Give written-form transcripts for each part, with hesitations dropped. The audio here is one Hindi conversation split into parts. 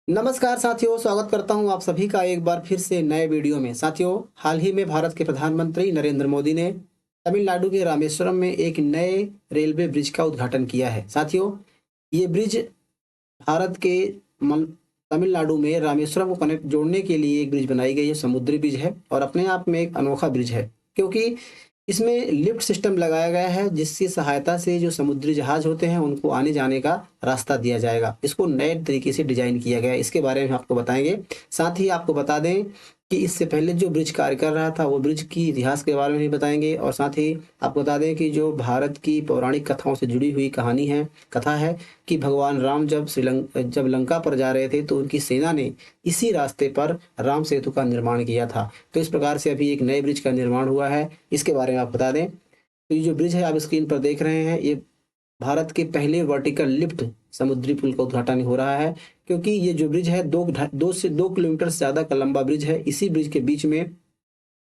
नमस्कार साथियों, स्वागत करता हूं आप सभी का एक बार फिर से नए वीडियो में। साथियों, हाल ही में भारत के प्रधानमंत्री नरेंद्र मोदी ने तमिलनाडु के रामेश्वरम में एक नए रेलवे ब्रिज का उद्घाटन किया है। साथियों, ये ब्रिज भारत के मल तमिलनाडु में रामेश्वरम को कनेक्ट जोड़ने के लिए एक ब्रिज बनाई गई है। समुद्री ब्रिज है और अपने आप में एक अनोखा ब्रिज है, क्योंकि इसमें लिफ्ट सिस्टम लगाया गया है, जिसकी सहायता से जो समुद्री जहाज होते हैं उनको आने जाने का रास्ता दिया जाएगा। इसको नए तरीके से डिजाइन किया गया है, इसके बारे में आपको बताएंगे। साथ ही आपको बता दें कि इससे पहले जो ब्रिज कार्य कर रहा था वो ब्रिज की इतिहास के बारे में भी बताएंगे, और साथ ही आपको बता दें कि जो भारत की पौराणिक कथाओं से जुड़ी हुई कथा है कि भगवान राम जब लंका पर जा रहे थे तो उनकी सेना ने इसी रास्ते पर राम सेतु का निर्माण किया था। तो इस प्रकार से अभी एक नए ब्रिज का निर्माण हुआ है, इसके बारे में आप बता दें। तो ये जो ब्रिज है आप स्क्रीन पर देख रहे हैं, ये भारत के पहले वर्टिकल लिफ्ट समुद्री पुल का उद्घाटन हो रहा है, क्योंकि ये जो ब्रिज है 2 किलोमीटर से ज़्यादा का लंबा ब्रिज है। इसी ब्रिज के बीच में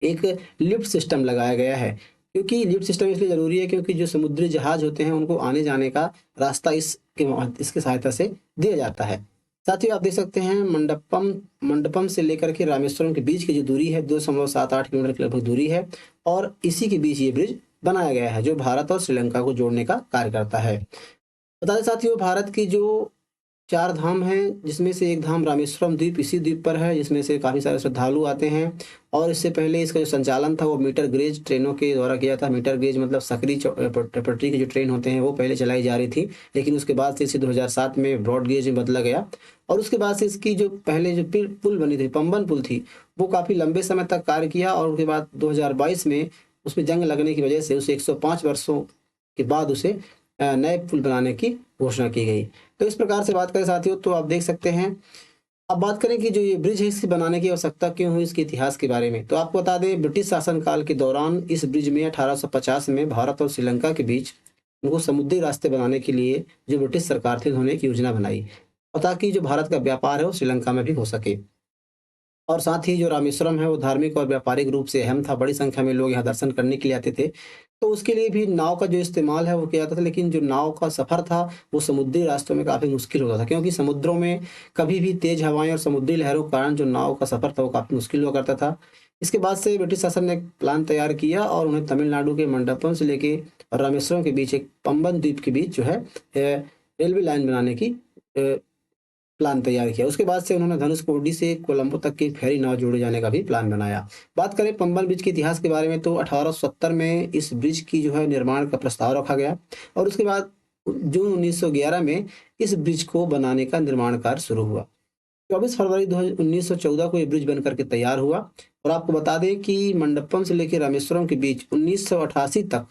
एक लिफ्ट सिस्टम लगाया गया है, क्योंकि लिफ्ट सिस्टम इसलिए ज़रूरी है क्योंकि जो समुद्री जहाज होते हैं उनको आने जाने का रास्ता इसके सहायता से दिया जाता है। साथ ही आप देख सकते हैं मंडपम से लेकर के रामेश्वरम के बीच की जो दूरी है 2.78 किलोमीटर की लगभग दूरी है, और इसी के बीच ये ब्रिज बनाया गया है जो भारत और श्रीलंका को जोड़ने का कार्य करता है। बता दें साथियों, भारत की जो 4 धाम हैं, जिसमें से एक धाम रामेश्वरम द्वीप इसी द्वीप पर है, जिसमें से काफ़ी सारे श्रद्धालु आते हैं। और इससे पहले इसका जो संचालन था वो मीटर गेज ट्रेनों के द्वारा किया था। मीटर गेज मतलब सकरी पटरी के जो ट्रेन होते हैं वो पहले चलाई जा रही थी, लेकिन उसके बाद से इसे 2007 में ब्रॉड गेज में बदला गया। और उसके बाद से इसकी जो पहले जो पुल बनी थी, पंबन पुल थी, वो काफ़ी लंबे समय तक कार्य किया, और उसके बाद 2022 में उसमें जंग लगने की वजह से उसे 105 वर्षों के बाद उसे नए पुल बनाने की घोषणा की गई। तो इस प्रकार से बात करें साथियों तो आप देख सकते हैं। अब बात करें कि जो ये ब्रिज है इसकी बनाने की आवश्यकता क्यों हुई, इसके इतिहास के बारे में। तो आपको बता दें, ब्रिटिश शासनकाल के दौरान इस ब्रिज में 1850 में भारत और श्रीलंका के बीच उनको समुद्री रास्ते बनाने के लिए जो ब्रिटिश सरकार थी उन्होंने एक योजना बनाई, और ताकि जो भारत का व्यापार है वो श्रीलंका में भी हो सके। और साथ ही जो रामेश्वरम है वो धार्मिक और व्यापारिक रूप से अहम था, बड़ी संख्या में लोग यहाँ दर्शन करने के लिए आते थे। तो उसके लिए भी नाव का जो इस्तेमाल है वो किया जाता था, लेकिन जो नाव का सफ़र था वो समुद्री रास्तों में काफ़ी मुश्किल होता था, क्योंकि समुद्रों में कभी भी तेज़ हवाएं और समुद्री लहरों के कारण जो नाव का सफ़र था वो काफ़ी मुश्किल हुआ करता था। इसके बाद से ब्रिटिश शासन ने एक प्लान तैयार किया, और उन्हें तमिलनाडु के मंडपम से लेके और रामेश्वरम के बीच एक पंबन द्वीप के बीच जो है रेलवे लाइन बनाने की प्लान तैयार किया। उसके बाद से उन्होंने धनुषकोडी से कोलंबो तक की फेरी नाव जोड़े जाने का भी प्लान बनाया। बात करें पंबन ब्रिज के इतिहास के बारे में तो 1870 में इस ब्रिज की जो है निर्माण का प्रस्ताव रखा गया, और उसके बाद जून 1911 में इस ब्रिज को बनाने का निर्माण कार्य शुरू हुआ। 24 फरवरी 1914 को ये ब्रिज बनकर के तैयार हुआ। और आपको बता दें कि मंडपम से लेकर रामेश्वरम के बीच 1988 तक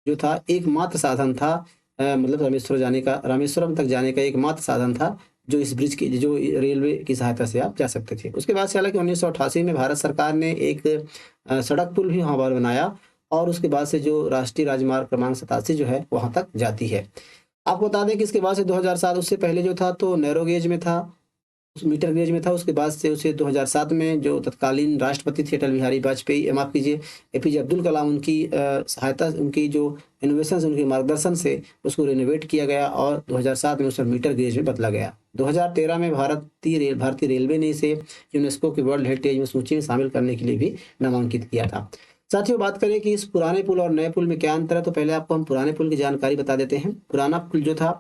जो था एकमात्र साधन था, मतलब रामेश्वरम तक जाने का एकमात्र साधन था जो इस ब्रिज की जो रेलवे की सहायता से आप जा सकते थे। उसके बाद से हालांकि 1988 में भारत सरकार ने एक सड़क पुल भी वहाँ पर बनाया, और उसके बाद से जो राष्ट्रीय राजमार्ग क्रमांक 87 जो है वहाँ तक जाती है। आपको बता दें कि इसके बाद से 2007, उससे पहले जो था तो नैरो गेज में था, उस मीटर गेज में था। उसके बाद से उसे 2007 में जो तत्कालीन राष्ट्रपति थे अटल बिहारी वाजपेयी, माफ़ कीजिए, एपीजे अब्दुल कलाम, उनकी सहायता, उनकी जो इनोवेशंस, उनके मार्गदर्शन से उसको रिनोवेट किया गया, और 2007 में उसे मीटर गेज में बदला गया। 2013 में भारतीय रेलवे ने इसे यूनेस्को की वर्ल्ड हेरिटेज में सूची में शामिल करने के लिए भी नामांकित किया था। साथियों, बात करें कि इस पुराने पुल और नए पुल में क्या अंतर है, तो पहले आपको हम पुराने पुल की जानकारी बता देते हैं। पुराना पुल जो था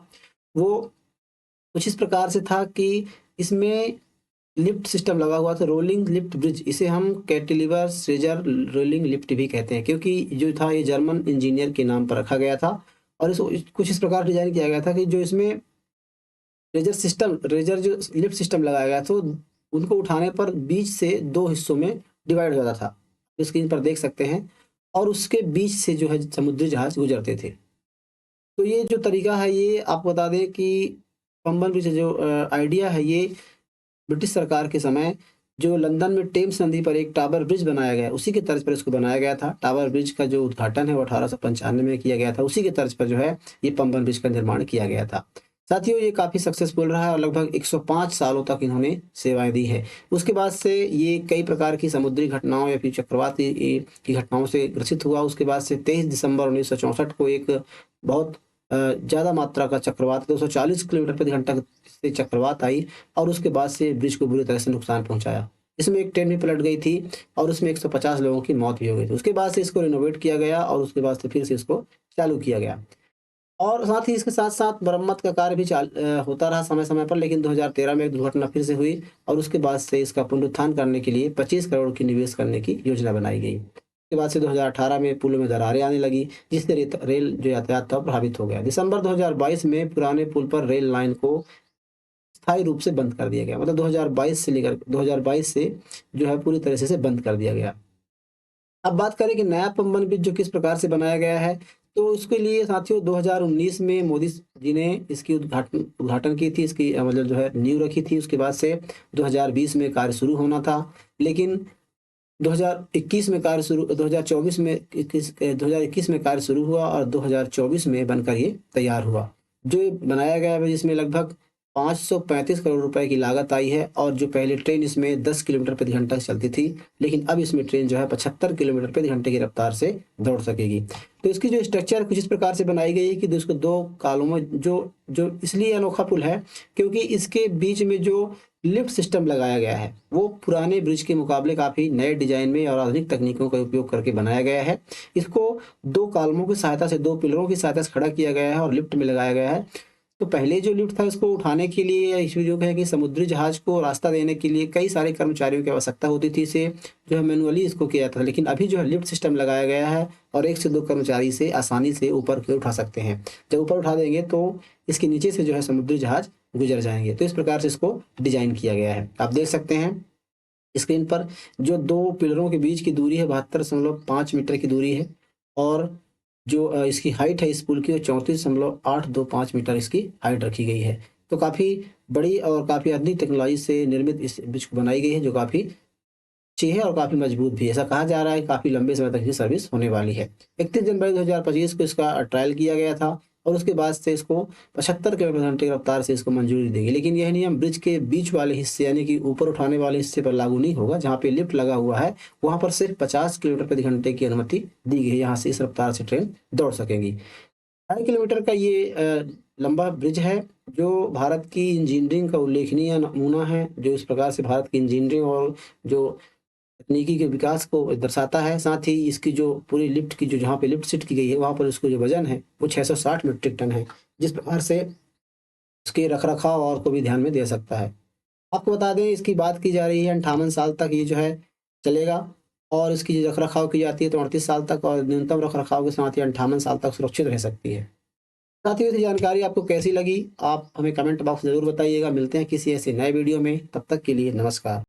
वो कुछ इस प्रकार से था कि इसमें लिफ्ट सिस्टम लगा हुआ था, रोलिंग लिफ्ट ब्रिज। इसे हम कैंटिलीवर श्रेजर रोलिंग लिफ्ट भी कहते हैं, क्योंकि जो था ये जर्मन इंजीनियर के नाम पर रखा गया था। और इसको कुछ इस प्रकार डिजाइन किया गया था कि जो इसमें रेजर जो लिफ्ट सिस्टम लगाया गया तो उनको उठाने पर बीच से 2 हिस्सों में डिवाइड हो जाता था, स्क्रीन पर देख सकते हैं। और उसके बीच से जो है समुद्री जहाज गुजरते थे। तो ये जो तरीका है, ये आपको बता दें कि पंबन ब्रिज जो आइडिया है, ये ब्रिटिश सरकार के समय जो लंदन में टेम्स नदी पर एक टावर ब्रिज बनाया गया, उसी के तर्ज पर इसको बनाया गया था। टावर ब्रिज का जो उद्घाटन है वो 1895 में किया गया था, उसी के तर्ज पर जो है ये पंबन ब्रिज का निर्माण किया गया था। साथियों, ये काफ़ी सक्सेसफुल रहा है और लगभग 105 सालों तक इन्होंने सेवाएं दी है। उसके बाद से ये कई प्रकार की समुद्री घटनाओं या फिर चक्रवात की घटनाओं से ग्रसित हुआ। उसके बाद से 23 दिसंबर 1964 को एक बहुत ज़्यादा मात्रा का चक्रवात 240 किलोमीटर प्रति घंटा से चक्रवात आई और उसके बाद से ब्रिज को बुरी तरह से नुकसान पहुंचाया। इसमें एक ट्रेन भी पलट गई थी और उसमें 150 लोगों की मौत भी हो गई थी। उसके बाद से इसको रिनोवेट किया गया और उसके बाद से फिर से इसको चालू किया गया। और साथ ही इसके साथ-साथ मरम्मत का कार्य भी होता रहा समय-समय पर, लेकिन 2013 में एक दुर्घटना फिर से हुई और उसके बाद से इसका पुनरुत्थान करने के लिए 25 करोड़ की निवेश करने की योजना बनाई गई। उसके बाद से 2018 में पुलों में दरारें आने लगी, जिससे रेल जो यातायात था प्रभावित हो गया। दिसंबर 2022 में पुराने पुल पर रेल लाइन को स्थायी रूप से बंद कर दिया गया। मतलब 2022 से जो है पूरी तरह से बंद कर दिया गया। अब बात करें कि नया पंबन ब्रिज जो किस प्रकार से बनाया गया है, तो उसके लिए साथियों 2019 में मोदी जी ने इसकी उद्घाटन की थी, इसकी मतलब जो है नींव रखी थी। उसके बाद से 2020 में कार्य शुरू होना था, लेकिन 2021 में कार्य शुरू 2024 में 2021 में कार्य शुरू हुआ और 2024 में बनकर ये तैयार हुआ। जो ये बनाया गया है जिसमें लगभग 535 करोड़ रुपए की लागत आई है और जो पहले ट्रेन इसमें 10 किलोमीटर प्रति घंटा से चलती थी, लेकिन अब इसमें ट्रेन जो है 75 किलोमीटर प्रति घंटे की रफ्तार से दौड़ सकेगी। तो इसकी जो स्ट्रक्चर कुछ इस प्रकार से बनाई गई है कि इसको 2 कॉलमों जो जो इसलिए अनोखा पुल है क्योंकि इसके बीच में जो लिफ्ट सिस्टम लगाया गया है, वो पुराने ब्रिज के मुकाबले काफ़ी नए डिज़ाइन में और आधुनिक तकनीकों का उपयोग करके बनाया गया है। इसको 2 कॉलमों की सहायता से 2 पिलरों की सहायता से खड़ा किया गया है और लिफ्ट में लगाया गया है। तो पहले जो लिफ्ट था इसको उठाने के लिए या इसमें जो है कि समुद्री जहाज को रास्ता देने के लिए कई सारे कर्मचारियों की आवश्यकता होती थी। इसे जो है मैनुअली इसको किया जाता था, लेकिन अभी जो है लिफ्ट सिस्टम लगाया गया है और 1 से 2 कर्मचारी से आसानी से ऊपर की ओर उठा सकते हैं। जब ऊपर उठा देंगे तो इसके नीचे से जो है समुद्री जहाज गुजर जाएंगे। तो इस प्रकार से इसको डिजाइन किया गया है। आप देख सकते हैं स्क्रीन पर जो 2 पिलरों के बीच की दूरी है 72.5 मीटर की दूरी है और जो इसकी हाइट है इस पुल की वो 34.825 मीटर इसकी हाइट रखी गई है। तो काफ़ी बड़ी और काफ़ी आधुनिक टेक्नोलॉजी से निर्मित इस ब्रिज को बनाई गई है जो काफ़ी अच्छी है और काफ़ी मजबूत भी है। ऐसा कहा जा रहा है कि काफ़ी लंबे समय तक इसकी सर्विस होने वाली है। 31 जनवरी 2025 को इसका ट्रायल किया गया था और उसके बाद से इसको 75 किलोमीटर घंटे की रफ्तार से इसको मंजूरी दी गई। लेकिन यह नियम ब्रिज के बीच वाले हिस्से यानी कि ऊपर उठाने वाले हिस्से पर लागू नहीं होगा। जहाँ पे लिफ्ट लगा हुआ है वहाँ पर सिर्फ 50 किलोमीटर प्रति घंटे की अनुमति दी गई है। यहाँ से इस रफ्तार से ट्रेन दौड़ सकेंगी। 2.5 किलोमीटर का ये लंबा ब्रिज है जो भारत की इंजीनियरिंग का उल्लेखनीय नमूना है, जो इस प्रकार से भारत की इंजीनियरिंग और जो तकनीकी के विकास को दर्शाता है। साथ ही इसकी जो पूरी लिफ्ट की जो जहाँ पे लिफ्ट सेट की गई है वहाँ पर उसको जो वजन है वो 660 मीट्रिक टन है, जिस प्रकार से इसके रखरखाव और को भी ध्यान में दे सकता है। आपको बता दें इसकी बात की जा रही है 58 साल तक ये जो है चलेगा और इसकी जो रखरखाव की जाती है तो 38 साल तक और न्यूनतम रखरखाव के साथ ही 58 साल तक सुरक्षित रह सकती है। साथियों ये जानकारी आपको कैसी लगी आप हमें कमेंट बॉक्स में ज़रूर बताइएगा। मिलते हैं किसी ऐसे नए वीडियो में, तब तक के लिए नमस्कार।